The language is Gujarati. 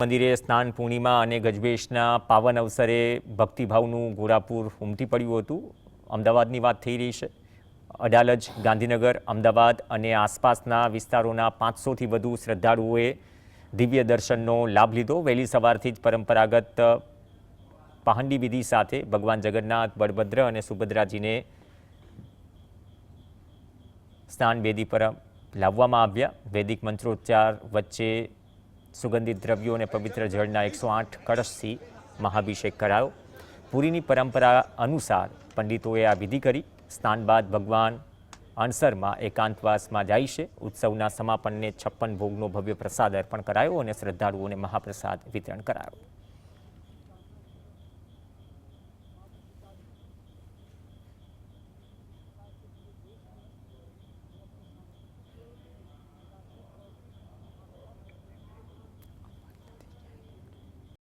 મંદિરે સ્નાન પૂર્ણિમા અને ગજબેશના પાવન અવસરે ભક્તિભાવનું ઘોડાપૂર ઉમટી પડ્યું હતું। અમદાવાદની વાત થઈ રહી છે। અડાલજ, ગાંધીનગર, અમદાવાદ અને આસપાસના વિસ્તારોના 500થી વધુ શ્રદ્ધાળુઓએ દિવ્ય દર્શનનો લાભ લીધો। વહેલી સવારથી જ પરંપરાગત પહાંડી વિધિ સાથે ભગવાન જગન્નાથ, બળભદ્ર અને સુભદ્રાજીને સ્નાન વેદી પર લાવવામાં આવ્યા। વૈદિક મંત્રોચ્ચાર વચ્ચે સુગંધિત દ્રવ્યો અને પવિત્ર જળના 108 કળશથી મહાભિષેક કરાયો। પુરીની પરંપરા અનુસાર પંડિતોએ આ વિધિ કરી। સ્નાન બાદ ભગવાન અણસરમાં એકાંતવાસમાં જાય છે। ઉત્સવના સમાપનને 56 ભોગનો ભવ્ય પ્રસાદ અર્પણ કરાયો અને શ્રદ્ધાળુઓને મહાપ્રસાદ વિતરણ કરાયો।